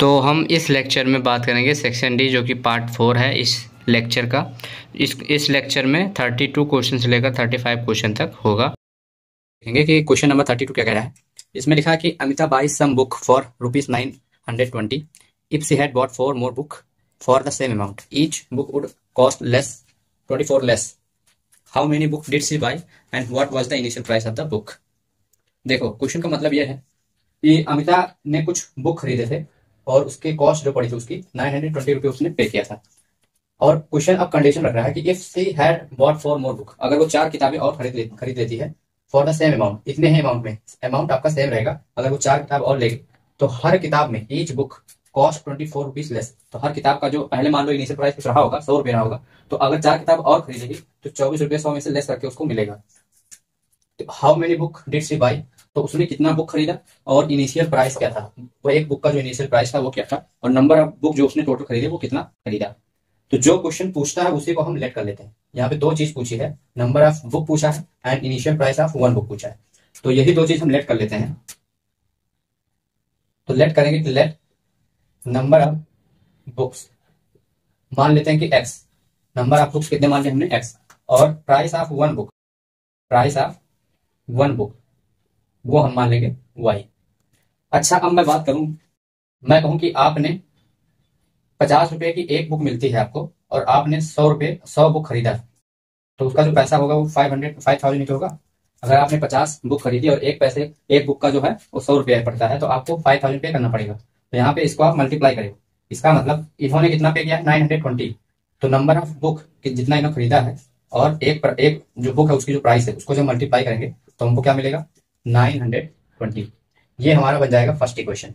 तो हम इस लेक्चर में बात करेंगे सेक्शन डी, जो कि पार्ट 4 है इस लेक्चर का। इस लेक्चर में 32 क्वेश्चन से लेकर 35 क्वेश्चन तक होगा। देखेंगे कि क्वेश्चन नंबर 32 क्या कह रहा है। इसमें लिखा है कि Amita buys some book for ₹920 if she had bought 4 more book for the same amount, each book would cost less 24 less. How many book did she buy and what was the initial price of the book. देखो, question का मतलब यह है कि अमिता ने कुछ book खरीदे थे और उसके कॉस्ट जो पड़ी थी उसकी 920 रुपये उसने पे किया था। और क्वेश्चन अब कंडीशन रख रहा है कि if she had bought 4 more book, अगर वो 4 किताबें और खरीद लेती है फॉर द सेम अमाउंट, इतने ही अमाउंट में, अमाउंट आपका सेम रहेगा। अगर वो 4 किताब और लेगी तो हर किताब में each book cost 24 rupees less. तो हर किताब का जो पहले मान लो इनिशियल प्राइस कुछ रहा होगा 100 रुपये रहा होगा, तो अगर 4 किताब और खरीदेगी तो 24 रुपये 100 में से लेस करके उसको मिलेगा। तो how many book did she buy, तो उसने कितना बुक खरीदा और इनिशियल प्राइस क्या था, वो एक बुक का जो इनिशियल प्राइस था वो क्या था, और नंबर ऑफ बुक जो उसने टोटल खरीदे वो कितना खरीदा। तो जो क्वेश्चन पूछता है उसी को हम लेट कर लेते हैं। यहाँ पे 2 चीज पूछी है, नंबर ऑफ बुक पूछा है and initial price of 1 book पूछा है। तो यही 2 चीज हम लेट कर लेते हैं। तो लेट करेंगे कि लेट नंबर ऑफ बुक्स मान लेते हैं कि x, नंबर ऑफ बुक्स कितने मान लिया हमने x, और price of 1 book, price of 1 book वो हम मान लेंगे y। अच्छा, अब मैं बात करूं, मैं कहूं कि आपने 50 रुपए की एक बुक मिलती है आपको और आपने 100 बुक खरीदा, तो उसका जो पैसा होगा वो 5000 होगा। अगर आपने 50 बुक खरीदी और एक बुक का जो है वो 100 रुपया पड़ता है, तो आपको 5000 पे करना पड़ेगा। तो यहाँ पे इसको आप मल्टीप्लाई करें। इसका मतलब इन्होंने कितना पे किया है 920, तो नंबर ऑफ बुक जितना इन्होंने खरीदा है और एक जो बुक है उसकी जो प्राइस है उसको जब मल्टीप्लाई करेंगे तो हमको क्या मिलेगा 920। ये हमारा बन जाएगा फर्स्ट इक्वेशन।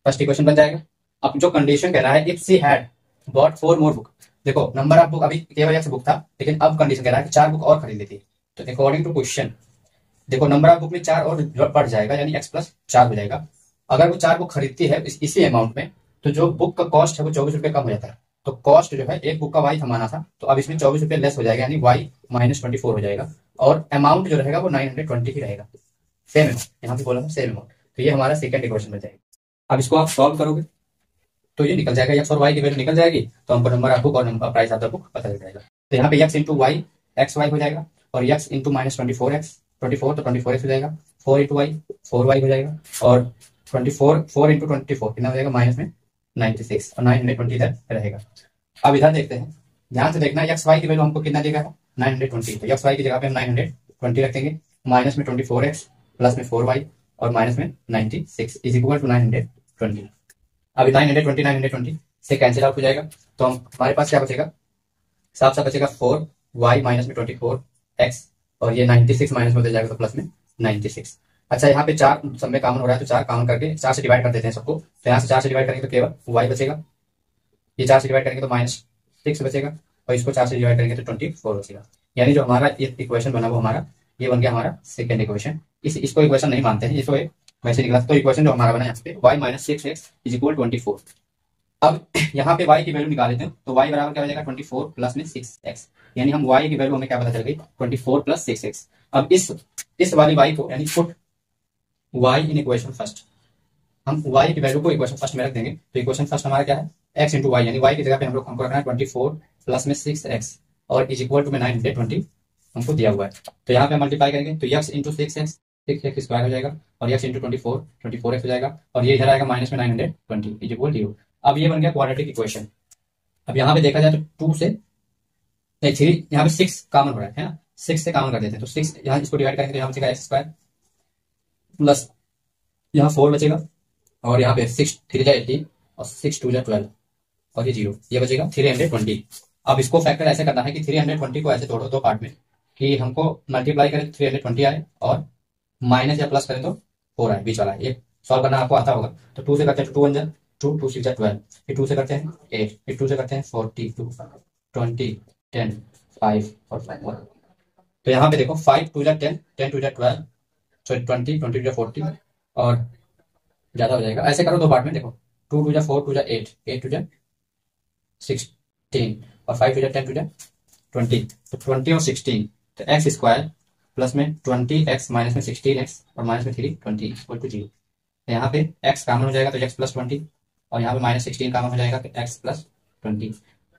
फर्स्ट इक्वेशन बन जाएगा। अब जो कंडीशन कह रहा है if she had bought 4 more book, देखो नंबर ऑफ बुक अभी केवल 1 बुक था, लेकिन अब कंडीशन कह रहा है कि 4 बुक और खरीद लेती। तो अकॉर्डिंग टू क्वेश्चन देखो नंबर ऑफ बुक में 4 और बढ़ जाएगा, यानी x + 4 हो जाएगा। अगर वो 4 बुक खरीदती है इसी अमाउंट में, तो जो बुक का कॉस्ट है वो 24 रुपये कम हो जाता है। तो कॉस्ट जो है एक बुक का y थमाना था, तो अब इसमें 24 रुपये लेस हो जाएगा, यानी y - 24 हो जाएगा, और अमाउंट जो रहेगा वो 920 ही रहेगा। सेम अमाउंट, यहाँ पे बोला था सेम अमाउंट। तो ये हमारा सेकंड इक्वेशन बन जाएगा। अब इसको आप सॉल्व करोगे तो ये निकल जाएगा, x और y की वैल्यू निकल जाएगी, तो हमको नंबर ऑफ बुक और number price of the book पता चल जाएगा। तो यहाँ पे x × y xy हो जाएगा, और x × -24x 24 तो 24x हो जाएगा, 4 × y 4y हो जाएगा, और 4 × 24 कितना हो जाएगा -96, और 920 इधर रहेगा। अब इधर देखते हैं, ध्यान से देखना, एक्स वाई की वैल्यू हमको कितना देगा 920, तो एक्स वाई की जगह पे हम 920 रख देंगे, माइनस में 24x प्लस में 4y और माइनस में 96 इज इक्वल टू 920। अभी 920 से कैंसिल आउट हो जाएगा, तो हम हमारे पास क्या बचेगा, साफ साफ बचेगा 4y माइनस में 24x, और ये 96 माइनस में हो जाएगा तो प्लस में 96। अच्छा, यहाँ पे 4 सब में कॉमन हो रहा है, तो 4 कॉमन करके 4 से डिवाइड कर देते हैं सबको। तो यहाँ से 4 से डिवाइड करेंगे तो केवल y बचेगा, ये 4 से डिवाइड करेंगे तो -6 बचेगा, और इसको 4 से डिवाइड करेंगे तो 24 बचेगा। यानी जो हमारा इक्वेशन बना वो हमारा ये बन गया हमारा सेकंड इक्वेशन। इसको इक्वेशन नहीं मानते हैं, ये तो वैसे निकला। तो इक्वेशन जो हमारा बना यहाँ पे y - 6x = 24। अब यहाँ पे y की वैल्यू निकाल लेते हैं, तो y बराबर क्या हो जाएगा 24 प्लस में 6x, यानी हम y की वैल्यू हमें क्या पता चल गई 24 + 6x। अब इस वाली y को, यानी put y in equation first, हम y की वैल्यू को इक्वेशन फर्स्ट में रख देंगे। तो इक्वेशन फर्स्ट हमारा क्या है x × y, यानी y की जगह पे हमको रखना है 24 प्लस में 6x और इज इक्वल टू में 920 हमको दिया हुआ है। तो यहाँ पे मल्टीप्लाई करेंगे तो x × 6x 6x स्क्वायर हो जाएगा, और x × 24 24x हो जाएगा, और ये इधर आएगा माइनस में 920 इज इक्वल 0। अब ये बन गया क्वाड्रेटिक इक्वेशन। अब यहाँ पे देखा जाए तो 2 से 3, यहाँ पे 6 कॉमन हो रहा है ना, 6 से कॉमन कर देते हैं, तो 6 यहाँ इसको डिवाइड करेंगे तो यहाँ बचेगा x² प्लस यहाँ 4 बचेगा, और यहाँ पे 6 3 × 18 और 6 2 × 12 और ये 0, ये बचेगा 320। अब इसको फैक्टर ऐसे करना है कि 320 को ऐसे तोड़ो 2 पार्ट में, कि हमको मल्टीप्लाई करें 320 आए और माइनस या प्लस करें तो 4 आए, बीच वाला ये सॉल्व करना आपको आता होगा। तो 2 से करते हैं 2 1 जा 2 2 6 जा 12, फिर 2 से करते हैं 8, फिर 2 से करते हैं 42 20 10 5 और 1। तो यहाँ पे देखो 5 2 जा 10 10 2 जा 12 20 20 2 जा 40 और ज्यादा हो जाएगा। ऐसे करो 2 पार्ट में, देखो 2 2 जा 4 2 जा 8 8 2 जा 16 और 5 2 जा 10 2 जा 20, तो 20 और 16, तो x² प्लस में 20x माइनस में 16x और माइनस में 3 20 इक्वल टू 0। तो यहाँ पे x कॉमन हो जाएगा तो x प्लस 20, और यहाँ पे -16 कॉमन हो जाएगा तो x प्लस 20।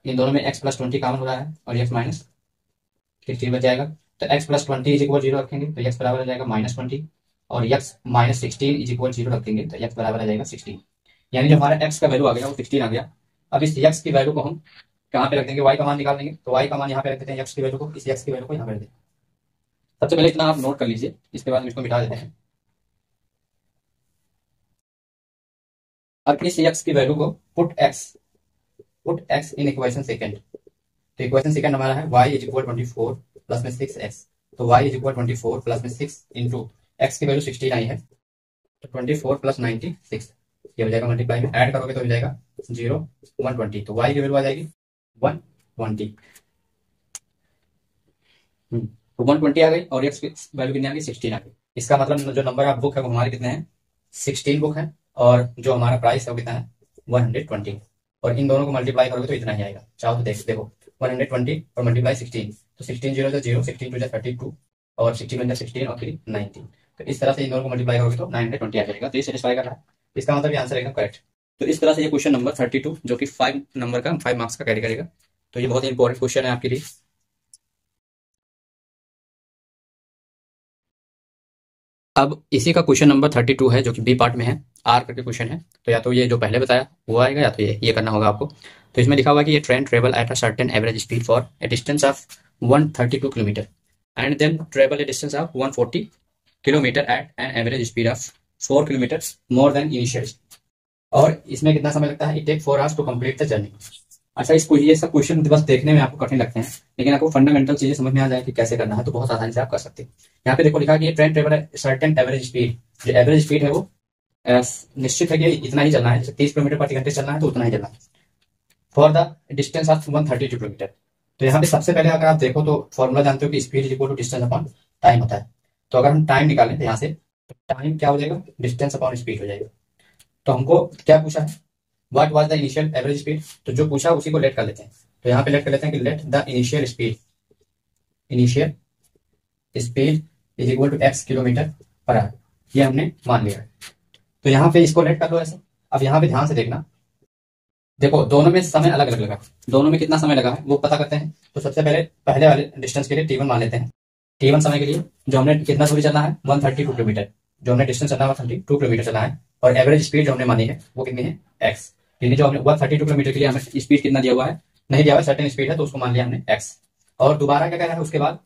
इन दोनों में x प्लस 20 कॉमन हो रहा है और x -16 बच जाएगा। तो x प्लस 20 इज इक्वल 0 रखेंगे तो x बराबर आ जाएगा -20, और x -16 इज इक्वल 0 रखेंगे तो x बराबर आ जाएगा 16। यानी जो हमारा x का वैल्यू आ गया वो 16 आ गया। अब इस x की वैल्यू को हम कहाँ पे रख देंगे, y का मान निकाल देंगे। तो y का मान यहाँ पे रख देते हैं, x की वैल्यू को, इस x की वैल्यू को यहाँ पे रख देते हैं। सबसे पहले इतना आप नोट कर लीजिए, इसके बाद हम इसको मिटा देते हैं। अब इस x की वैल्यू को put x in equation second. तो इक्वेशन सेकंड हमारा है y इज इक्वल 24 प्लस में 6x। तो y इज इक्वल 24 प्लस में 6 इंटू x की वैल्यू 16 आई है तो 24 प्लस 96 ये हो जाएगा, मल्टीप्लाई में ऐड करोगे तो हो जाएगा 0 120। तो y की वैल्यू आ जाएगी 120। तो 120 आ गई और x की वैल्यू कितनी आ गई, 16 आ गई। इसका मतलब जो नंबर ऑफ बुक है वो हमारे कितने हैं, 16 बुक है, और जो हमारा प्राइस है वो कितना है 120। और इन दोनों को मल्टीप्लाई करोगे तो इतना ही आएगा। चाहो तो देखो 120 और मल्टीप्लाई 16, तो 16 0 से 0, 16 2 32 और 16 1 16 और 3 19। तो इस तरह से इन दोनों को मल्टीप्लाई करोगे तो 920 आ जाएगा। तो ये सेटिस्फाई कर रहा है, इसका मतलब ये आंसर एकदम करेक्ट। तो इस तरह से ये क्वेश्चन नंबर 32 जो कि 5 नंबर का 5 मार्क्स का कैरी करेगा। तो ये बहुत ही इंपॉर्टेंट क्वेश्चन है आपके लिए। अब इसी का क्वेश्चन नंबर 32 है जो कि बी पार्ट में है, आर करके क्वेश्चन है। तो या तो ये जो पहले बताया वो आएगा या तो ये करना होगा आपको। तो इसमें लिखा हुआ है कि ये train travel at a certain average speed for a distance of 132 kilometre and then travel a distance of 140 kilometre at an average speed of 4 kilometre more than initial. और इसमें कितना समय लगता है, it take 4 hours to complete the journey. अच्छा, इसको ये सब क्वेश्चन बस देखने में आपको कठिन लगते हैं, लेकिन आपको फंडामेंटल चीजें समझ में आ जाए कि कैसे करना है तो बहुत आसानी से आप कर सकते हैं। यहाँ पे देखो लिखा कि ये train travel certain average speed, जो एवरेज स्पीड है वो निश्चित है कि इतना ही चलना है, जैसे 30 किलोमीटर प्रति घंटे चलना है तो उतना ही चलना है for the distance of 132 kilometre. तो यहाँ पे सबसे पहले अगर आप देखो तो फॉर्मूला जानते हो कि speed is equal to distance upon time होता है। तो अगर हम टाइम निकालें तो यहाँ से टाइम क्या हो जाएगा, डिस्टेंस अपॉन स्पीड हो जाएगा। तो हमको क्या पूछा है, what was the initial average speed, तो जो पूछा उसी को लेट कर लेते हैं। तो यहाँ पे लेट कर लेते हैं कि let the initial speed is equal to x kilometre per hour, ये हमने मान लिया है। तो यहाँ पे इसको लेट कर लो ऐसे। अब यहाँ पे ध्यान से देखना, देखो दोनों में समय अलग अलग लगा, दोनों में कितना समय लगा है वो पता करते हैं। तो सबसे पहले वाले डिस्टेंस के लिए t1 मान लेते हैं। t1 समय के लिए जो हमने कितना दूरी चलना है 132 किलोमीटर, जो हमने डिस्टेंस चलना है 132 किलोमीटर चलना है, और एवरेज स्पीड जो हमने मानी है वो कितनी है x। यानी जो हमने 132 किलोमीटर के लिए हमें स्पीड कितना दिया हुआ है, नहीं दिया हुआ है, सर्टेन स्पीड है तो उसको मान लिया हमने x। और दोबारा क्या कह रहा है उसके बाद,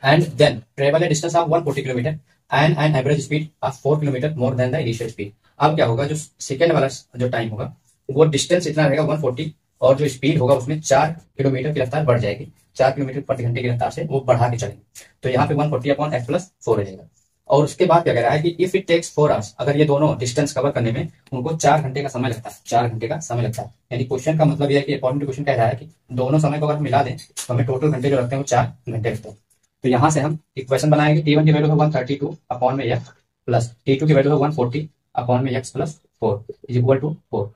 and then travel a distance of 140 kilometre and an average speed of 4 kilometre more than the initial speed. अब क्या होगा, जो सेकंड वाला जो टाइम होगा वो डिस्टेंस इतना रहेगा 140, और जो स्पीड होगा उसमें 4 किलोमीटर की रफ्तार बढ़ जाएगी, 4 किलोमीटर प्रति घंटे की रफ्तार से वो बढ़ा के चलेंगे। तो यहाँ पे 140 अपॉन x प्लस 4 हो जाएगा। और उसके बाद क्या कह रहा है कि इफ इट टेक्स 4 आवर्स, अगर ये दोनों डिस्टेंस कवर करने में उनको 4 घंटे का समय लगता है, 4 घंटे का समय लगता है। यानी क्वेश्चन का मतलब यह है कि अकॉर्डिंग टू क्वेश्चन कह रहा है कि दोनों समय को अगर हम मिला दें तो हमें टोटल घंटे जो लगते हैं वो 4 घंटे लगते हैं। तो यहाँ से हम इक्वेशन बनाएंगे, t1 की वैल्यू है 132 अपॉन में x प्लस t2 की वैल्यू है 140 अपॉन में x plus 4 is equal to 4।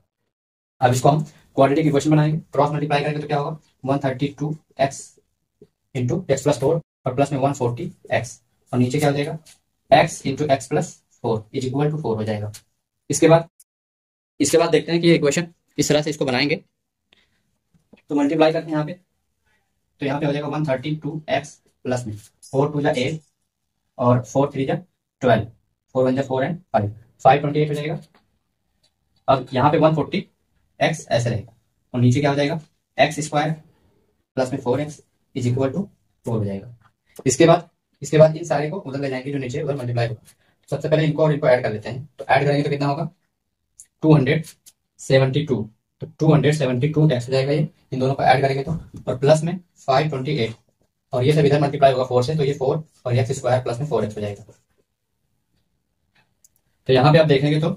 अब इसको हम क्वाड्रेटिक इक्वेशन बनाएंगे, क्रॉस मल्टीप्लाई करेंगे तो क्या होगा 132x इंटू एक्स प्लस 4 और प्लस में 140x, और नीचे क्या हो जाएगा x into x plus 4 is equal to 4 हो जाएगा। इसके बाद देखते हैं कि ये इक्वेशन इस तरह से इसको बनाएंगे। तो मल्टीप्लाई करते हैं यहाँ पे, तो यहाँ पे हो जाएगा 132x प्लस में 4 2 जा 8 और 4 3 जा 12, 4 1 जा 4 एंड 5, 528 हो जाएगा। अब यहाँ पे 140x ऐसे रहेगा और नीचे क्या हो जाएगा x स्क्वायर प्लस में 4x इज इक्वल टू 4 हो जाएगा। इसके बाद इन सारे को उधर ले जाएंगे जो नीचे उधर मल्टीप्लाई होगा। सबसे पहले इनको और इनको ऐड कर लेते हैं, तो ऐड करेंगे तो कितना होगा 272, तो 272x हो जाएगा ये, इन दोनों को ऐड करेंगे तो, और प्लस में 528 और ये सब इधर मल्टीप्लाई होगा 4 से, तो ये 4 और x स्क्वायर प्लस में 4x हो जाएगा। तो यहाँ पे आप देखेंगे तो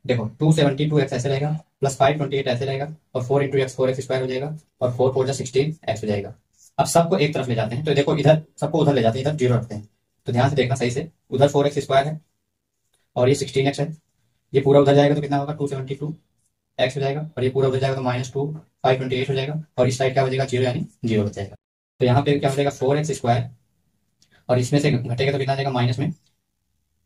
देखो 272x ऐसे रहेगा प्लस 528 ऐसे रहेगा और 4 इंटू एक्स 4x स्क्वायर हो जाएगा और 4 4 16x हो जाएगा। अब सबको एक तरफ ले जाते हैं, तो देखो इधर सबको उधर ले जाते हैं, इधर 0 रखते हैं। तो ध्यान से देखना सही से, उधर 4x स्क्वायर है और ये 16x है, ये पूरा उधर जाएगा तो कितना होगा 272x हो जाएगा, और ये पूरा उधर जाएगा तो -2 528 हो जाएगा, और इस साइड क्या हो जाएगा 0 यानी 0 हो जाएगा। तो यहाँ पे क्या हो जाएगा 4x स्क्वायर और इसमें से घटेगा तो कितना आ जाएगा माइनस में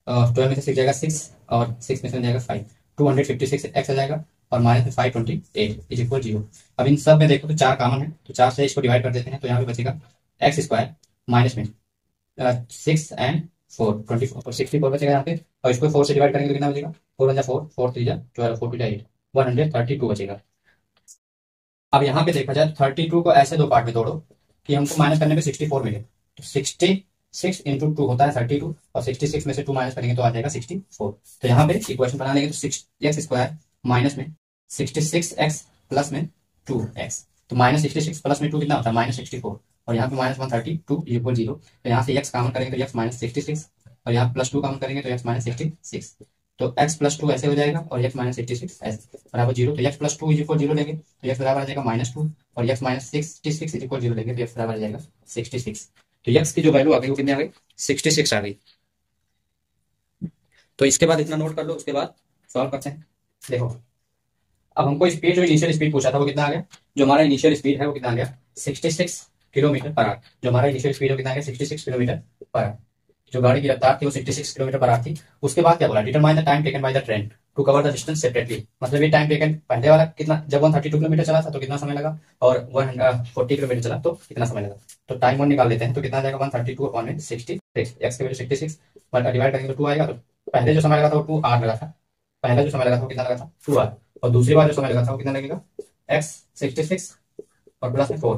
12 में से 6 जाएगा 6 और 6 में से जाएगा 5, 256 एक्स आ जाएगा और माइनस में 528 इज इक्वल 0। अब इन सब में देखो तो 4 कॉमन है, तो 4 से इसको डिवाइड कर देते हैं, तो यहाँ पे बचेगा एक्स स्क्वायर माइनस में 6 एंड 4 24 और 64 बचेगा यहाँ पे, और इसको 4 से डिवाइड करेंगे तो कितना बचेगा, 4 1 जा 4, 4 3 जा 12, 4 2 जा 8, 132 बचेगा। अब यहाँ पे देखा जाए तो 32 को ऐसे दो पार्ट में तोड़ो कि हमको माइनस करने पे 64 मिले, तो 66 इंटू 2 होता है 32 और 66 में से 2 माइनस करेंगे तो आ जाएगा 64। तो यहाँ पे इक्वेशन बना लेंगे तो 6x स्क्वायर माइनस में 66x प्लस में 2x, तो माइनस 66 प्लस में 2 कितना होता है माइनस 64, और यहाँ पे माइनस 132 इक्वल 0। तो यहाँ से x कॉमन करेंगे तो x माइनस 66 और यहाँ प्लस 2 कॉमन करेंगे तो x माइनस 66, तो x प्लस 2 ऐसे हो जाएगा और x माइनस 66 ऐसे बराबर 0। तो x प्लस 2 इज इक्वल 0 लेंगे तो x बराबर आ जाएगा माइनस 2 और x माइनस 66 इज इक्वल 0 लेंगे तो x बराबर आ जाएगा 66। तो x की जो वैल्यू आ गई वो कितनी आ गई 66 आ गई। तो इसके बाद इतना नोट कर लो, उसके बाद सॉल्व करते हैं। देखो अब हमको स्पीड, जो इनिशियल स्पीड पूछा था वो कितना आ गया, जो हमारा इनिशियल स्पीड है वो कितना आ गया 66 किलोमीटर पर आवर। जो हमारा इनिशियल स्पीड है कितना आ गया 66 किलोमीटर पर आवर। जो गाड़ी की रफ्तार थी वो 66 किलोमीटर पर आवर थी। उसके बाद क्या बोला, determine the time taken by the train to cover the distance separately, मतलब ये टाइम टेकन पहले वाला कितना, जब 132 किलोमीटर चला था तो कितना समय लगा, और 140 किलोमीटर चला तो कितना समय लगा। तो टाइम वन निकाल लेते हैं, तो कितना आ जाएगा 132 अपॉन में 66, एक्स की वैल्यू 66 डिवाइड करेंगे तो 2 आएगा। तो पहले जो समय लगा था वो 2 आवर लगा था, पहला जो समय लगा था वो कितना लगा था 2 आवर, और दूसरी बार जो समय लगा था वो कितना लगेगा एक्स 66 और प्लस में 4,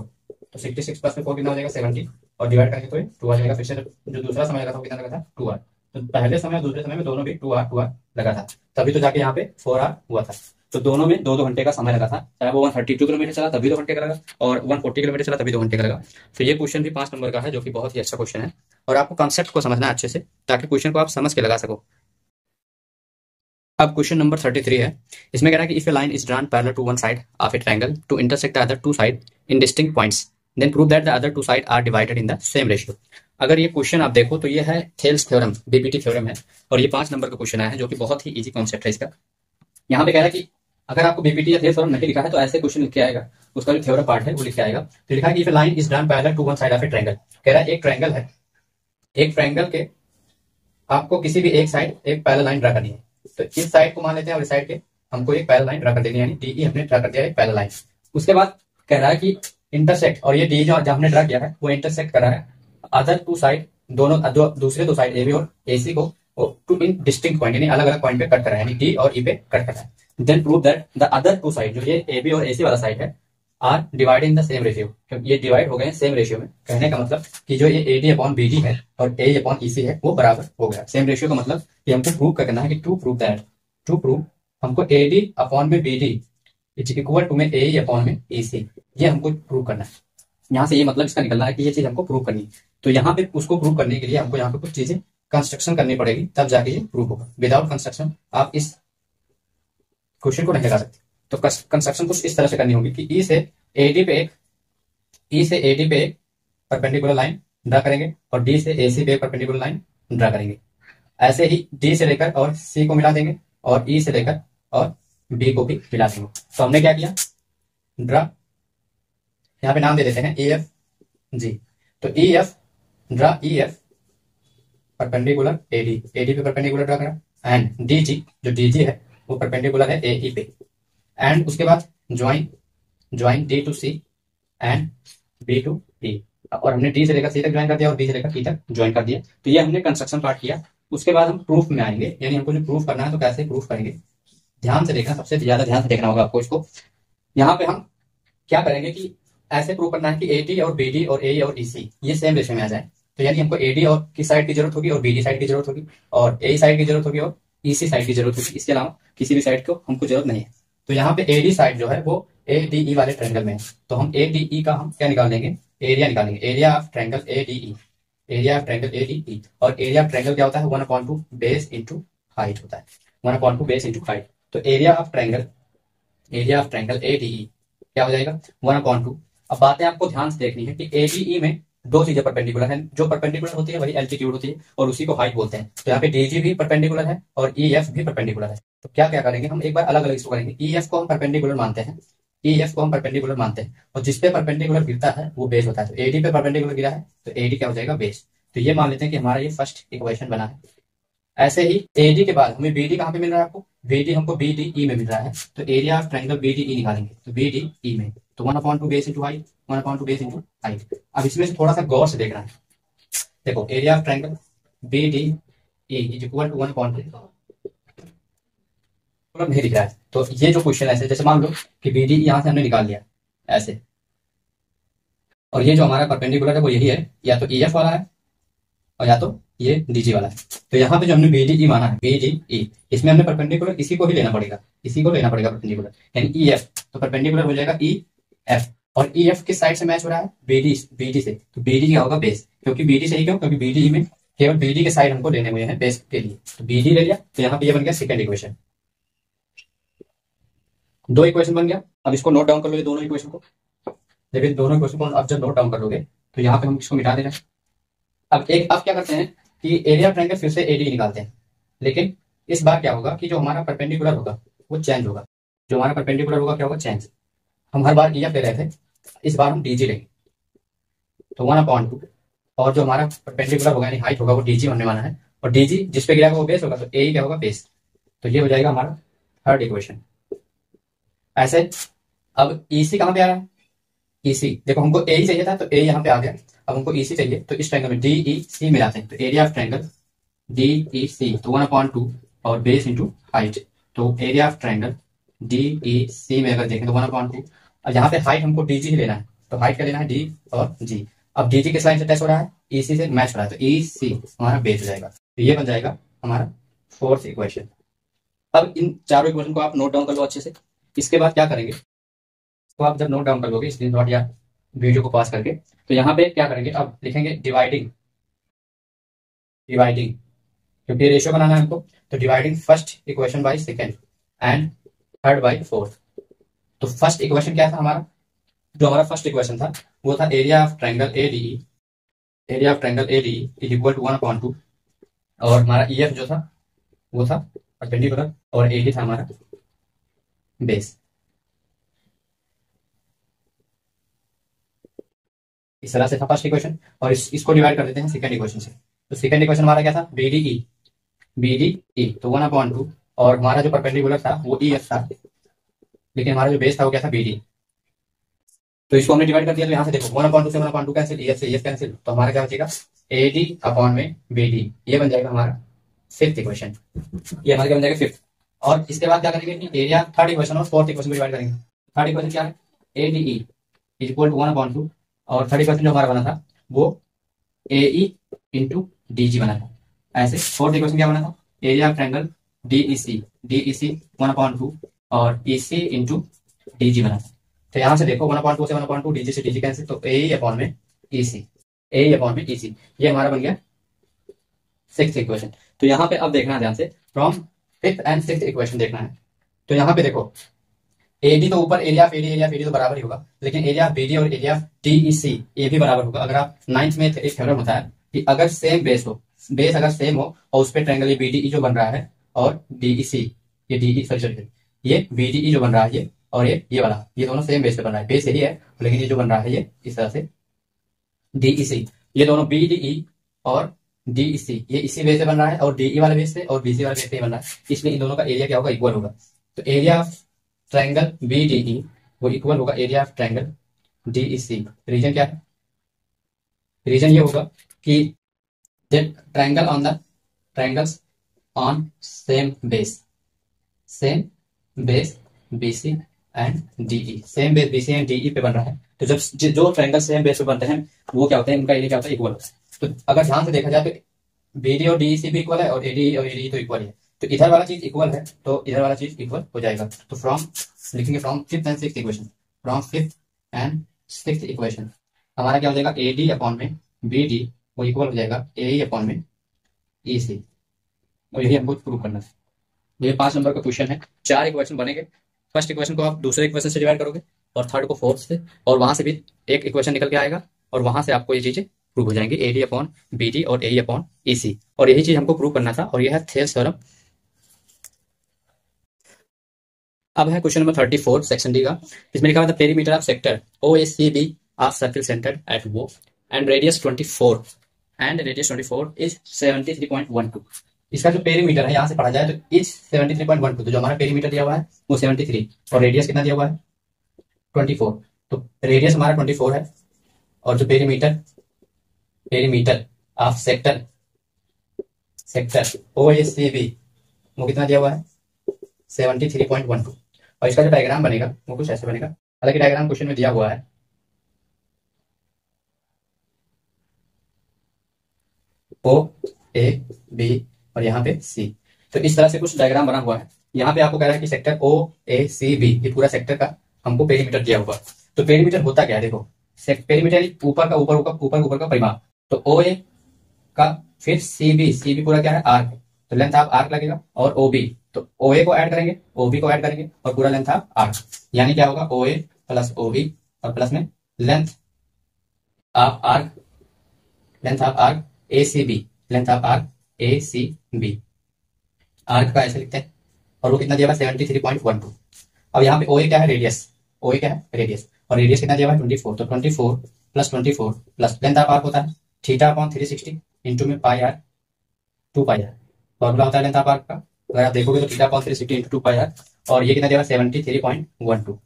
तो 66 प्लस में 4 कितना हो जाएगा 70 और डिवाइड करेंगे तो 2 आ जाएगा। फिर से जो दूसरा समय लगा था वो कितना लगा था 2 आवर, तो पहले समय और दूसरे समय में दोनों भी 2 आवर लगा था, तभी तो जाके यहाँ पे 4 आवर हुआ था। तो दोनों में 2-2 घंटे का समय लगा था, चाहे वो 132 किलोमीटर चला तभी 2 घंटे का लगा और 140 किलोमीटर चला तभी 2 घंटे का लगा। तो ये क्वेश्चन भी 5 नंबर का है, जो कि बहुत ही अच्छा क्वेश्चन है, और आपको कॉन्सेप्ट को समझना है अच्छे से ताकि क्वेश्चन को आप समझ के लगा सको। अब क्वेश्चन नंबर 33 है। इसमें कह रहा है कि if a line is drawn parallel to one side of a triangle to intersect the other two side in distinct points, then prove that the other two side are divided in the same ratio. अगर ये question आप देखो तो ये है Thales theorem, BPT theorem है, और ये 5 नंबर का क्वेश्चन आया है, जो कि बहुत ही इजी कॉन्सेप्ट है इसका। यहाँ पे कह रहा है कि अगर आपको बीपीटी या थेल्स थ्योरम नहीं लिखा है तो ऐसे क्वेश्चन लिख के आएगा, उसका जो थ्योरम पार्ट है वो लिख के आएगा। तो लिखा है कि if a line is drawn parallel to one side of a triangle, कह रहा है एक ट्रायंगल है, एक ट्रायंगल के आपको किसी भी एक साइड एक पैरेलल लाइन ड्रा करनी है। तो इस साइड को मान लेते हैं और इस साइड के हमको एक पैरेलल लाइन ड्रा कर देनी है, यानी डीई हमने ड्रा कर दिया एक पैरेलल लाइन। उसके बाद कह रहा है कि इंटरसेक्ट, और ये डी जो हमने ड्रा किया है वो इंटरसेक्ट कर रहा है अदर टू साइड, दोनों दूसरे दो साइड ए बी और ए सी को टू इन डिस्टिंक्ट पॉइंट, यानी अलग अलग पॉइंट पे कट कर रहा है, यानी डी और ई पे कट कर रहा है। Then prove that the other two side, जो ये ए बी और ए सी वाला साइड है, are divide in the same ratio, क्योंकि ये डिवाइड हो गए सेम रेशियो में। कहने का मतलब कि जो ये A D upon B D है और ए अपॉन ई सी है वो बराबर हो गया। सेम रेशियो का मतलब कि हमको प्रूव करना है कि टू प्रूव हमको ए डी अपॉन में B D is equal to में ए अपॉन में ए सी, ये हमको प्रूव करना है। यहाँ से ये मतलब इसका निकलना है कि ये चीज हमको प्रूव करनी है। तो यहाँ पे उसको प्रूव करने के लिए हमको यहाँ पे कुछ चीजें कंस्ट्रक्शन करनी पड़ेगी, तब जाके ये प्रूव होगा। विदाउट कंस्ट्रक्शन आप इस क्वेश्चन को नहीं लगा सकते। तो कंस्ट्रक्शन कुछ इस तरह से करनी होगी कि ई से एडी पे एक परपेंडिकुलर लाइन ड्रा करेंगे और डी से एसी पे एक परपेंडिकुलर लाइन ड्रा करेंगे। ऐसे ही डी से लेकर और सी को मिला देंगे और ई से लेकर और बी को भी मिला देंगे। तो हमने क्या किया, ड्रा, यहाँ पे नाम दे देते हैं ए एफ जी। तो E F draw, E F perpendicular AD पे परपेंडिकुलर ड्रा करा, एंड डी जी, जो डी जी है वो परपेंडिकुलर है ए ई पे, एंड उसके बाद join D to C and B to E, और हमने डी से लेकर सी तक ज्वाइन कर दिया और बी से लेकर ई तक ज्वाइन कर दिया। तो ये हमने कंस्ट्रक्शन पार्ट किया। उसके बाद हम प्रूफ में आएंगे, यानी हमको जो प्रूफ करना है तो कैसे प्रूफ करेंगे, ध्यान से देखना, सबसे ज्यादा ध्यान से देखना होगा आपको इसको। यहाँ पे हम क्या करेंगे कि ऐसे प्रूव करना है कि ए डी और बी डी और ए और ई सी ये सेम रेशियो में आ जाए। तो यानी हमको ए डी और की साइड की जरूरत होगी और बी डी साइड की जरूरत होगी और ए साइड की जरूरत होगी और ई सी साइड की जरूरत होगी। इसके अलावा किसी भी साइड को हमको जरूरत नहीं है। तो यहाँ पे ए डी साइड जो है वो ए डी ई वाले ट्रायंगल में है, तो हम ए डी ई का हम क्या निकाल लेंगे, एरिया निकालेंगे, area of triangle A D E, area of triangle A D E. और एरिया ऑफ ट्रायंगल क्या होता है 1/2 बेस इंटू हाइट होता है, 1/2 बेस इंटू हाइट। तो area of triangle A D E क्या हो जाएगा 1/2। अब बातें आपको ध्यान से देखनी है कि ए डी ई में दो चीजें परपेंडिकुलर हैं, जो परपेंडिकुलर होती है वही एल्टीट्यूड होती है और उसी को हाइट बोलते हैं। तो यहाँ पे डीजी भी परपेंडिकुलर है और ई एफ भी परपेंडिकुलर है। तो क्या क्या करेंगे हम एक बार अलग अलग इसको करेंगे। ई एफ को हम परपेंडिकुलर मानते हैं, और जिस पे परपेंडिकुलर गिरता है वो बेस होता है। तो एडी पे परपेंडिकुलर गिरा है तो एडी क्या हो जाएगा बेस। तो ये मान लेते हैं कि हमारा ये फर्स्ट इक्वेशन बना है। ऐसे ही एडी के बाद हमें बीडी कहाँ पे मिल रहा है आपको, बीडी हमको बीडीई में मिल रहा है, तो एरिया ऑफ ट्रायंगल बीडीई निकालेंगे, तो बीडीई में तो 1/2 base into height, 1/2 base into height. अब इसमें से थोड़ा सा गौर से देखना है, देखो area of triangle BDE is equal to 1/2 नहीं दिख रहा है, तो ये जो क्वेश्चन ऐसे, जैसे मान लो कि बीडी यहाँ से हमने निकाल लिया ऐसे, और ये जो हमारा परपेंडिकुलर है वो यही है, या तो EF वाला है और या तो ये DG वाला है। तो यहाँ पे जो हमने BDE माना है, BDE, इसमें हमने परपेंडिकुलर इसी को ही लेना पड़ेगा, इसी को लेना पड़ेगा परपेंडिकुलर, यानी EF, तो परपेंडिकुलर हो जाएगा EF, और EF किस साइड से मैच हो रहा है, BD से, तो BD क्या होगा, बेस, क्योंकि BD से ही, क्यों, क्योंकि BDE में केवल BD के साइड हमको लेने हुए हैं बेस के लिए, तो BD ले लिया, तो यहाँ पे ये बन गया सेकंड इक्वेशन। दो इक्वेशन बन गया। अब इसको नोट डाउन कर लोगे दोनों इक्वेशन को, लेकिन दोनों इक्वेशन को अब जब नोट डाउन कर लोगे तो यहाँ पे हम इसको मिटा दे रहे हैं। अब क्या करते हैं कि एरिया ऑफ ट्रायंगल फिर से एडी निकालते हैं, लेकिन इस बार क्या होगा कि जो हमारा परपेंडिकुलर होगा वो चेंज होगा, जो हमारा परपेंडिकुलर होगा क्या होगा, चेंज। हम हर बार EF ले रहे थे, इस बार हम DG लेंगे, तो 1/2, और जो हमारा परपेंडिकुलर होगा यानी हाइट होगा वो DG हमने माना है, और DG जिस पे गिरा वो बेस होगा, तो A क्या होगा, बेस, तो ये हो जाएगा हमारा थर्ड इक्वेशन। ऐसे अब EC कहाँ पे आ रहा है, EC देखो हमको A ही चाहिए था, तो A यहाँ पे आ गया, अब हमको EC चाहिए, तो इस ट्रायंगल में DEC मिलाते हैं, तो एरिया ऑफ ट्रायंगल DEC तो 1/2 और बेस इंटू हाइट, तो एरिया ऑफ ट्रायंगल DEC में अगर देखें तो 1/2, और यहाँ पे हाइट हमको DG ही लेना है, तो हाइट का लेना है D और G। अब DG किस लाइन से टच हो रहा है, EC से मैच हो रहा है, तो EC हमारा बेस हो जाएगा, तो ये बन जाएगा हमारा फोर्थ इक्वेशन। अब इन चारों इक्वेशन को आप नोट डाउन कर लो अच्छे से। इसके बाद क्या करेंगे, तो आप जब नोट डाउन कर लोगे स्क्रीनशॉट या वीडियो को पास करके, तो यहाँ पे क्या करेंगे, अब लिखेंगे डिवाइडिंग, क्योंकि रेशियो बनाना है हमको, तो dividing first equation by second and third by fourth. तो फर्स्ट इक्वेशन क्या था हमारा, जो हमारा फर्स्ट इक्वेशन था वो था area of triangle ADE, is equal to 1/2, और हमारा EF जो था वो था परपेंडिकुलर, और AD था हमारा बेस। इस तरह से था फर्स्ट इक्वेशन, और इसको डिवाइड कर देते हैं सेकंड इक्वेशन से, तो सेकंड इक्वेशन हमारा क्या था, BDE तो 1/2, और हमारा जो परपेंडिकुलर था वो EF था, लेकिन हमारा जो बेस था वो क्या था, BD, तो इसको हमने डिवाइड कर दिया, तो यहाँ से देखो 1/2 से 1/2 कैंसिल, EF से EF कैंसिल, तो हमारा क्या बचेगा, AD अपॉन में BD, ये बन जाएगा हमारा फिफ्थ इक्वेशन, ये हमारा क्या बन जाएगा, फिफ्थ। और इसके बाद क्या करेंगे कि एरिया थर्ड इक्वेशन और फोर्थ इक्वेशन को डिवाइड करेंगे। थर्ड इक्वेशन क्या है, ADE इज इक्वल टू 1/2, और थर्ड इक्वेशन जो हमारा बना था वो AE इंटू DG बना था। ऐसे फोर्थ इक्वेशन क्या बना था, एरिया ऑफ ट्रायंगल DEC 1/2 और EC इंटू DG बना था। तो यहाँ से देखो 1/2 से 1/2, DG से DG कैंसिल, तो AE अपॉन में EC, ये हमारा बन गया सिक्स्थ इक्वेशन। तो यहाँ पे अब देखना है ध्यान से, from fifth and sixth equation देखना है। तो यहाँ पे देखो AD तो ऊपर एरिया ऑफ AD तो बराबर ही होगा, लेकिन एरिया ऑफ BD और एरिया ऑफ DEC ये भी बराबर होगा। अगर आप 9th में एक थ्योरम होता है कि अगर सेम बेस हो, बेस अगर सेम हो और उस पर ट्रायंगल BDE जो बन रहा है और DEC ये DE सॉरी ये BDE जो बन रहा है ये, और ये वाला, ये दोनों सेम बेस पे बन रहा है, बेस यही है, लेकिन ये जो बन रहा है ये इस तरह से DEC, ये दोनों BDE और DEC ये इसी बेस पे बन रहा है, और DE वाले बेस पे और BC वाले बेस पे बन रहा है, इसलिए इन दोनों का एरिया क्या होगा, इक्वल होगा। तो एरिया ऑफ ट्रायंगल BDE वो इक्वल होगा area of triangle DEC। Reason क्या है, रीजन ये होगा कि triangle on the triangles on same base BC and DE, same base BC and DE पे बन रहा है। तो जब जो ट्रायंगल सेम बेस पे बनते हैं वो क्या होते हैं, उनका एरिया क्या होता है, इक्वल होता है। तो अगर ध्यान से देखा जाए तो BD और DEC भी इक्वल है, और ADE तो इक्वल है, तो इधर वाला चीज इक्वल है तो इधर वाला चीज इक्वल हो जाएगा। तो फ्रॉम लिखेंगे from fifth and sixth equation, from fifth and sixth equation हमारा क्या हो जाएगा, AD अपॉन में BD वो इक्वल हो जाएगा AE अपॉन में EC, और यही हमको प्रूव करना है। ये 5 नंबर का क्वेश्चन है। 4 इक्वेशन बनेंगे, फर्स्ट इक्वेशन को आप दूसरे इक्वेशन से डिवाइड करोगे, और थर्ड को फोर्थ से, और वहां से भी एक इक्वेशन निकल के आएगा, और वहां से आपको ये चीजें प्रूव हो जाएंगी, AD अपॉन BD और AE अपॉन EC, और यही चीज हमको प्रूव करना था, और यह है थेल्स थ्योरम। अब है क्वेश्चन नंबर 34 सेक्शन डी का। इसमें लिखा हुआ था perimeter of sector OACB of circle centred at O and radius 24 is 73.12। इसका जो पेरीमीटर है यहाँ से पढ़ा जाए तो इच 73.12, तो जो हमारा पेरीमीटर दिया हुआ है वो 73 और रेडियस कितना दिया हुआ है 24। तो रेडियस हमारा 24 है और जो perimeter perimeter of sector sector OACB वो कितना दिया हुआ है 73.12। और इसका जो डायग्राम बनेगा वो कुछ ऐसे बनेगा, हालांकि डायग्राम क्वेश्चन में दिया हुआ है OAB और यहाँ पे C। तो इस तरह से कुछ डायग्राम बना हुआ है। यहाँ पे आपको कह रहा है कि सेक्टर OACB ये पूरा सेक्टर का हमको पेरीमीटर दिया हुआ। तो पेरीमीटर होता क्या है, देखो पेरीमीटर ऊपर का ऊपर का परिमाप। तो OA का फिर CB पूरा क्या है आर्क, तो लेंथ ऑफ आर्क लगेगा, और OB तो OA को ऐड करेंगे OB को ऐड करेंगे और पूरा लेंथ ऑफ आर्क, यानी क्या होगा OA प्लस OB और प्लस में length of arc ACB, length of arc ACB, arc का ऐसे लिखते हैं। और वो कितना दिया हुआ 73.12। अब यहाँ पे OA क्या है रेडियस, OA क्या है रेडियस, और रेडियस कितना दिया हुआ है 24। तो 24 प्लस लेंथ ऑफ आर्क होता है थीटा अपॉन 360 इंटू में पाई आर 2 पाई आर, फॉर्मूला होता है लेंथ ऑफ आर्क का। अगर आप देखोगे तो theta upon 360 into 2 pi r, और ये कितना दिया हुआ 73.12।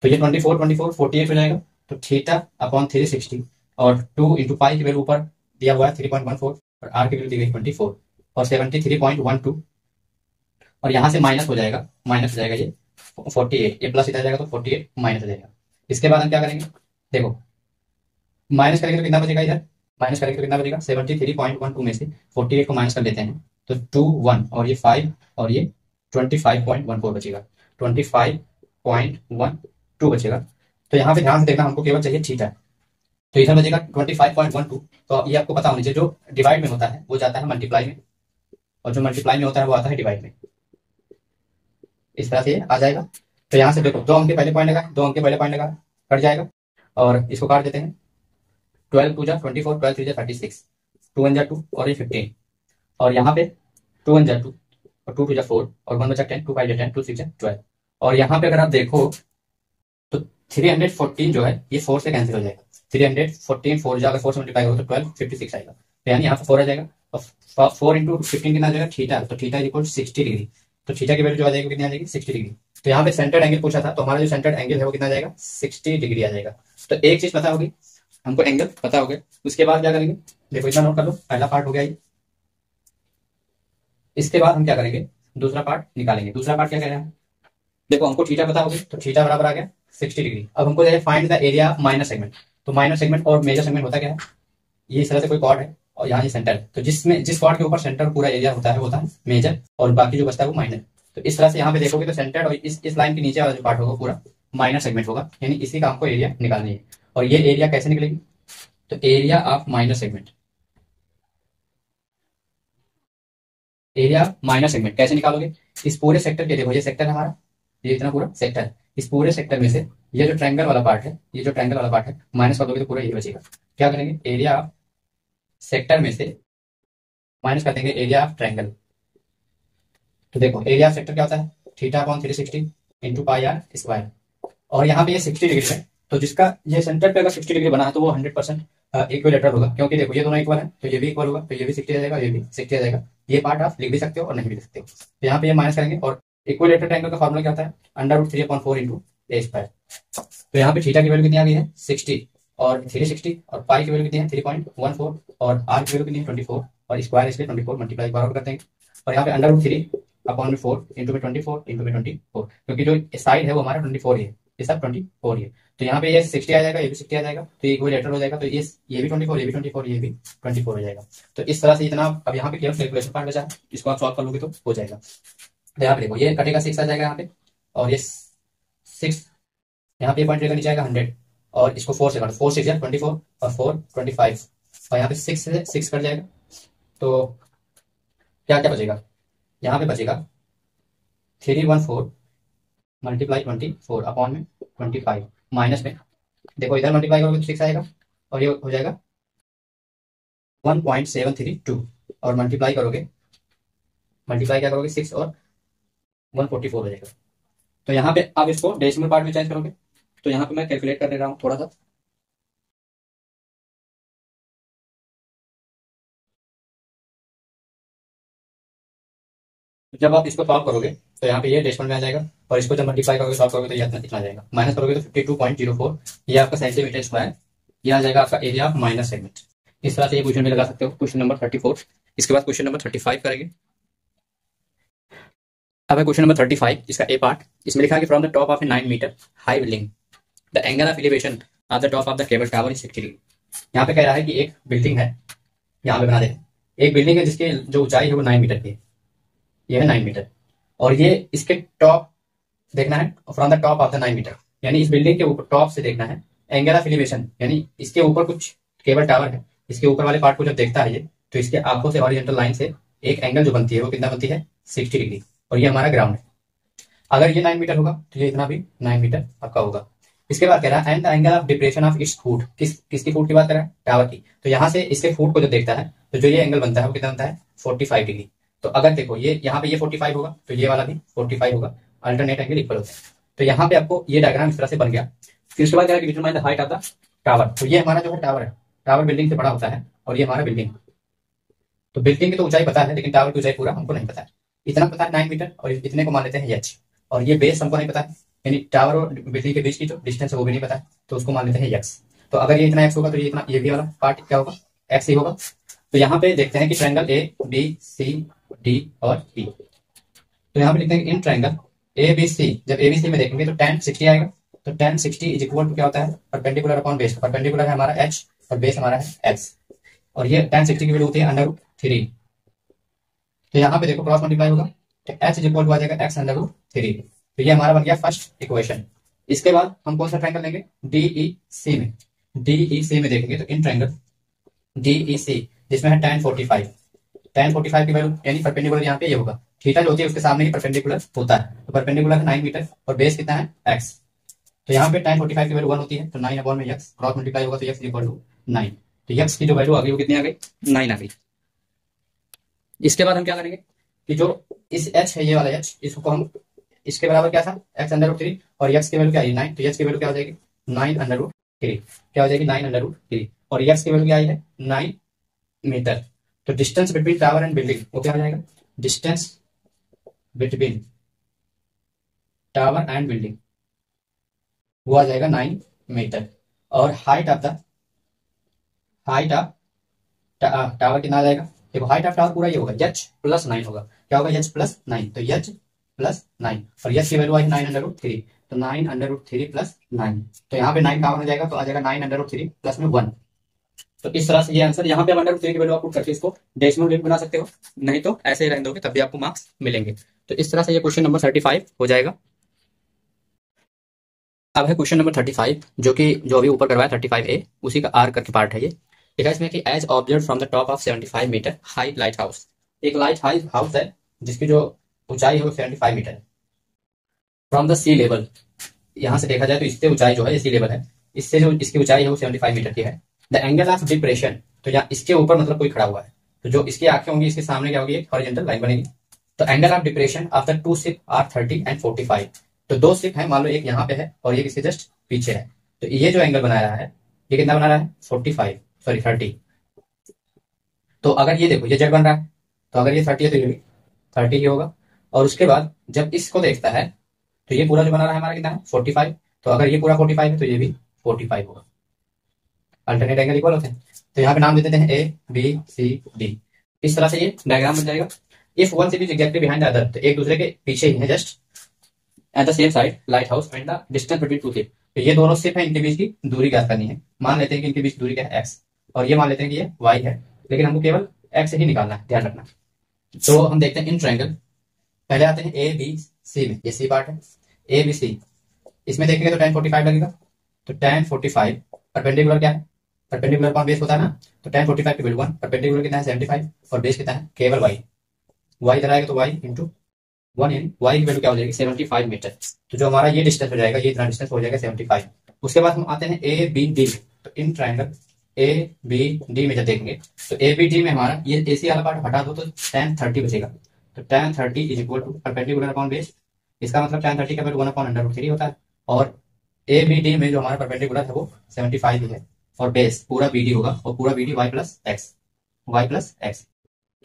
तो ये 48 हो जाएगा। तो थीटा अपॉन 360 और 2 इंटू पाई की वैल्यू ऊपर दिया हुआ है 3.14 और आर की वैल्यू दी गई 24 और 73.12, और यहाँ से माइनस हो जाएगा ये 48, ये प्लस इधर जाएगा तो 48 माइनस हो जाएगा। इसके बाद हम क्या करेंगे, देखो माइनस करेंगे तो कितना बचेगा, इधर माइनस करेंगे तो कितना बचेगा 73.12 में से 48 को माइनस कर लेते हैं तो 2 1 और ये 5 और ये 25.14 बचेगा, 25.12 बचेगा। तो यहाँ पे ध्यान से देखना, हमको केवल चाहिए थीटा, तो इधर बचेगा 25.12। तो ये आपको पता होना चाहिए, जो डिवाइड में होता है वो जाता है मल्टीप्लाई में, और जो मल्टीप्लाई में होता है वो आता है डिवाइड में। इस तरह से आ जाएगा। तो यहाँ से देखो 2 अंक के पहले पॉइंट लगा कट जाएगा, और इसको काट देते हैं। 12 2 जा 24, 12 3 जा 36, 2 1 जा 2 और ये 15, और यहाँ पे 2 1 जा 2 और 2 2 जा 4 और 1 बचा 10, 2 5 जा 10, 2 6 जा 12। और यहाँ पे अगर आप देखो तो 314 जो है ये 4 से कैंसिल हो जाएगा। 314 4 जा, अगर 4 से मल्टीप्लाई होगा तो 1256 आएगा, तो यानी यहाँ पे 4 आ जाएगा। और 4 इंटू 15 कितना आ जाएगा थीटा, तो थीटा इक्वल 60 डिग्री। तो थीटा की वैल्यू जो आ जाएगी कितनी आ जाएगी 60 डिग्री। तो यहाँ पे सेंटर्ड एंगल पूछा था, तो हमारा जो सेंटर्ड एंगल है वो कितना आ जाएगा 60 डिग्री आ जाएगा। तो एक चीज पता होगी, हमको एंगल पता हो गया। उसके बाद क्या करेंगे, देखो इतना नोट कर लो, पहला पार्ट हो गया ये। इसके बाद हम क्या करेंगे, दूसरा पार्ट निकालेंगे। दूसरा पार्ट क्या कह रहा है, देखो हमको थीटा पता हो गया, तो थीटा बराबर आ गया 60 डिग्री। अब हमको find the area of minor segment. तो माइनर सेगमेंट और मेजर सेगमेंट होता क्या है, ये इस तरह से कोई कॉर्ड है और यहाँ ये सेंटर है, तो जिस कॉर्ड के ऊपर सेंटर पूरा एरिया होता है वो होता है मेजर, और बाकी जो बचता है वो माइनर। तो इस तरह से यहाँ पे देखोगे तो सेंटर और इस लाइन के नीचे वाला जो पार्ट होगा पूरा माइनर सेगमेंट होगा, यानी इसी का हमको एरिया निकालनी है। और ये एरिया कैसे निकलेगी, तो area of minor segment, area minor segment कैसे निकालोगे, इस पूरे सेक्टर के, देखो ये सेक्टर है हमारा, ये इतना पूरा सेक्टर है, इस पूरे सेक्टर में से ये जो ट्रायंगल वाला पार्ट है, ये जो ट्रायंगल वाला पार्ट है माइनस कर दोगे तो पूरा यही बचेगा। क्या करेंगे, एरिया ऑफ सेक्टर में से माइनस कर देंगे एरिया ऑफ ट्रायंगल। तो देखो एरिया ऑफ सेक्टर क्या होता है theta upon 360 into pi r square, और यहाँ पे ये 60 डिग्री है, तो जिसका ये सेंटर पे अगर 60 डिग्री बना है तो वो 100% इक्विलेटरल होगा, क्योंकि देखो ये दोनों इक्वल है, तो ये भी इक्वल होगा, तो ये भी 60 आ जाएगा, ये भी 60 आ जाएगा। ये पार्ट आप लिख भी सकते हो और नहीं भी लिख सकते हो। तो यहाँ पे ये माइनस करेंगे, और इक्विलेटरल ट्रायंगल का फॉर्मूला क्या होता है √3/4 इंटू ए स्क्वायर। तो यहाँ पे थीटा की वैल्यू कितनी आ गई है 60, और 360, और पाई की वैल्यू कितनी है 3.14, और आर की वैल्यू कितनी है 24, और स्क्वायर इसलिए 24 मल्टीप्लाई बार कर देंगे, और यहाँ पे √3/4 इंटू में 24 इंटू में 24, क्योंकि जो साइड है वो हमारा 24 है, ये सब 24 है। तो यहाँ पे ये 60 आ जाएगा, ये भी 60 आ जाएगा, तो ये इक्विलेटरल हो जाएगा, तो ये भी 24, ये भी 24, ये भी 24 हो जाएगा। तो इस तरह से इतना, अब यहाँ पे केवल कैलकुलेशन पार्ट बचा है, इसको आप सॉल्व कर लोगे तो हो जाएगा। तो यहाँ पे देखो ये कटेगा 6 आ जाएगा यहाँ पे, और ये 6 यहाँ पे पॉइंट रहेगा नीचे आएगा 100, और इसको 4 से काटो, 4 6 24 और 4 25, और यहाँ पे 6 से 6 कट जाएगा, तो क्या क्या बचेगा, यहाँ पे बचेगा 314 मल्टीप्लाई 24 अपॉन में 25 माइनस में, देखो इधर मल्टीप्लाई करोगे तो 6 आएगा, और ये हो जाएगा 1.732, और मल्टीप्लाई क्या करोगे 6 और 144 हो जाएगा। तो यहाँ पे आप इसको डेसिमल पार्ट में चेंज करोगे, तो यहाँ पे मैं कैलकुलेट कर दे रहा हूँ थोड़ा सा। तो जब आप इसको सॉल्व करोगे तो यहाँ पे ये डेसिमल में आ जाएगा, और इसको जब मल्टीप्लाई करोगे सॉल्व करोगे तो ये इतना आ जाएगा। माइनस करोगे तो 52.04, ये आपका सेंटीमीटर स्क्वायर, ये आ जाएगा आपका एरिया ऑफ माइनस सेगमेंट। इस तरह से ये क्वेश्चन में लगा सकते हो, क्वेश्चन नंबर 34। इसके बाद क्वेश्चन नंबर 35 करेंगे। अब है क्वेश्चन नंबर 35, इसका ए पार्ट। इसमें लिखा है कि from the top of a 9 metre high building the angle of elevation of the top of the cable tower is 60 degree. यहाँ पे कह रहा है कि एक बिल्डिंग है, यहाँ पे बना दे, एक बिल्डिंग है जिसकी जो ऊंचाई है वो 9 मीटर की है, ये है 9 मीटर, और ये इसके टॉप देखना है from the top of the 9 metre, यानी इस बिल्डिंग के ऊपर टॉप से देखना है एंगल ऑफ एलिवेशन, यानी इसके ऊपर कुछ केबल टावर है, इसके ऊपर वाले पार्ट को जब देखता है ये, तो इसके आंखों से हॉरिजॉन्टल लाइन से एक एंगल जो बनती है वो कितना बनती है 60 डिग्री, और ये हमारा ग्राउंड है। अगर ये 9 मीटर होगा तो ये इतना भी 9 मीटर आपका होगा। इसके बाद कह रहा है and the angle of depression of its foot, किसकी फुट की बात कर रहा है, टावर की। तो यहाँ से इसके फुट को जब देखता है तो जो ये एंगल बनता है वो कितना बनता है 45 डिग्री। तो अगर देखो ये यहाँ पे ये 45 होगा तो ये वाला भी 45 होगा, अल्टरनेट एंगल इक्वल होता है। तो यहाँ पे आपको ये डायग्राम इस तरह से बन गया। फिर उसके बाद क्या है, determine the height of the tower. तो ये हमारा जो है टावर है, टावर बिल्डिंग से बड़ा होता है, और ये हमारा बिल्डिंग। तो बिल्डिंग की तो ऊंचाई पता है, लेकिन टावर की ऊंचाई पूरा हमको नहीं पता है। इतना पता है 9 मीटर, और इतने को मान लेते हैं एच, और ये बेस हमको नहीं पता है, यानी टावर और बिल्डिंग के बीच की जो डिस्टेंस है वो भी नहीं पता है, तो उसको मान लेते हैं एक्स। तो अगर ये इतना एक्स होगा तो ये इतना, ये भी वाला पार्ट क्या होगा एक्स ही होगा। तो यहाँ पे देखते हैं कि triangle A B C D और ई। तो यहाँ पे लिखते हैं इन ट्रायंगल ए बी सी, जब ए बी सी में देखेंगे तो tan 60 आएगा। तो tan 60 इज इक्वल टू क्या होता है, परपेंडिकुलर अपॉन बेस। परपेंडिकुलर है हमारा एच और बेस हमारा है एक्स, और ये tan 60 की वैल्यू होती है √3। तो यहाँ पे देखो क्रॉस मल्टीप्लाई होगा तो एच इज इक्वल टू आ जाएगा x √3। तो ये हमारा बन गया फर्स्ट इक्वेशन। इसके बाद हम कौन सा ट्रायंगल लेंगे, DEC में। DEC में देखेंगे तो इन ट्रायंगल DEC जिसमें है tan 45, tan 45 की वैल्यू यानी परपेंडिकुलर यहाँ पे ये होगा, थीटा जो होती है उसके सामने ही परपेंडिकुलर होता है। तो परपेंडिकुलर है 9 मीटर और बेस कितना है x। तो यहाँ पे tan 45 की वैल्यू 1 होती है, तो 9 अपॉन में x क्रॉस मल्टीप्लाई होगा तो x इक्वल टू 9। तो x की जो वैल्यू आ गई वो कितनी आ गई, 9 आ गई। इसके बाद हम क्या करेंगे कि जो इस h है, ये वाला h, इसको हम इसके बराबर क्या था x √3, और x की वैल्यू क्या आई 9, तो h की वैल्यू क्या हो जाएगी 9 √3, क्या हो जाएगी 9 √3, और x की वैल्यू क्या आई है 9 मीटर। तो distance between tower and building वो क्या हो जाएगा, distance between tower and building वो आ जाएगा 9 मीटर। और हाइट ऑफ टावर कितना आ जाएगा, देखो हाइट ऑफ टावर पूरा ये होगा h + 9 होगा, क्या होगा h + 9, तो h + 9, और h की वैल्यू आई 9 √3, तो 9 √3 + 9, तो यहाँ पे 9 कॉमन हो जाएगा तो आ जाएगा 9 √3 प्लस में 1। तो इस तरह से ये आंसर, यहाँ पे आप √3 की वैल्यू आप पुट करके इसको डेसिमल भी बना सकते हो, नहीं तो ऐसे ही रहने दोगे तब भी आपको मार्क्स मिलेंगे। तो इस तरह से ये क्वेश्चन नंबर 35 हो जाएगा। अब है क्वेश्चन नंबर 35, जो अभी ऊपर करवाया 35A, उसी का आर करके पार्ट है ये। लिखा है इसमें कि as observe from the top of 75 metre high light house. एक लाइट हाउस है जिसकी जो ऊंचाई है वो 75 मीटर है फ्रॉम द सी लेवल। यहाँ से देखा जाए तो इससे ऊंचाई जो है सी लेवल है, इससे जो इसकी ऊंचाई है वो 75 मीटर की है। द एंगल ऑफ डिप्रेशन, तो यहाँ इसके ऊपर मतलब कोई खड़ा हुआ है, तो जो इसकी आंखें होंगी इसके सामने क्या होगी, एक हॉरिजॉन्टल लाइन बनेगी। तो angle of depression of the 2 ship are 30 and 45। तो 2 शिप है, मान लो एक यहाँ पे है और एक इसके जस्ट पीछे है, तो ये जो एंगल बना रहा है ये कितना बना रहा है 30। तो अगर ये देखो ये जेड बन रहा है, तो अगर ये 30 है तो ये भी 30 ही होगा। और उसके बाद जब इसको देखता है तो ये पूरा जो बना रहा है हमारा कितना है 45, तो अगर ये पूरा 45 है तो ये भी 45 होगा, अल्टरनेट एंगल इक्वल होते हैं। तो यहाँ पे नाम दे देते हैं A B C D। इस तरह से ये डायग्राम बन जाएगा। If one ship is exactly behind the other, तो एक दूसरे के पीछे ही है just at the same side light house and the distance between two ship. तो ये दोनों शिप है, इनके बीच की दूरी ज्ञात करनी है। मान लेते हैं कि इनके बीच दूरी क्या है x, और ये मान लेते हैं कि ये y है, लेकिन हमको केवल x ही निकालना है, ध्यान रखना। तो हम देखते हैं इन ट्रायंगल, पहले आते हैं A B C में, ये C पार्ट है A B C। इसमें देखेंगे तो tan 45 लगेगा, तो tan 45 परपेंडिकुलर क्या है, परपेंडिकुलर अपॉन बेस होता है ना, तो tan 45 की वैल्यू 1, परपेंडिकुलर कितना है 75 और बेस कितना है केवल y इधर आएगा तो y इंटू 1, यानी y की वैल्यू क्या हो जाएगी 75 मीटर। तो जो हमारा ये डिस्टेंस हो जाएगा, ये इतना डिस्टेंस हो जाएगा 75। उसके बाद हम आते हैं A B D में। तो in triangle A B D में जब देखेंगे तो A B D में हमारा ये AC वाला पार्ट हटा दो तो tan 30 बचेगा। तो tan 30 is equal to perpendicular upon base, इसका मतलब tan 30 का वैल्यू 1/√3 होता है, और A B D में जो हमारा परपेंडिकुलर है वो 75 ही है, और बेस पूरा BD होगा, और पूरा BD y + x।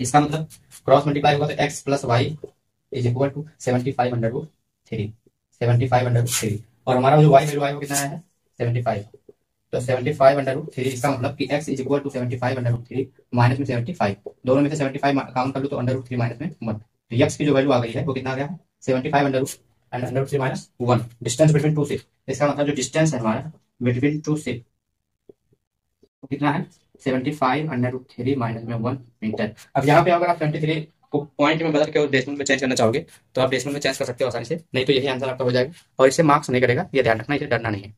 इसका मतलब क्रॉस मल्टीप्लाई होगा तो x + y is equal to 75 under root 3, 75 under root 3। और हमारा जो वाई वैल्यू आया वो कितना आया है 75। तो 75 अंडर रूट 3, इसका मतलब कि x is equal to 75 under root 3 minus में 75, दोनों में से 75 काउंट कर लो तो अंडर रूट 3 माइनस में 1। तो x की जो वैल्यू आ गई है वो कितना आ गया है 75 under root and under root 3 minus 1, distance between two ship. इसका मतलब जो डिस्टेंस है हमारा बिटवीन टू शिप वो कितना है 75 अंडर रूट 3 माइनस में 1 मीटर। अब यहाँ पे अगर आप 23 को पॉइंट में बदल के और डेसिमल में चेंज करना चाहोगे तो आप डेसिमल में चेंज कर सकते हो आसानी से, नहीं तो यही आंसर आपका हो जाएगा। और इससे मार्क्स नहीं करेगा, ये ध्यान रखना, इसे डरना नहीं है।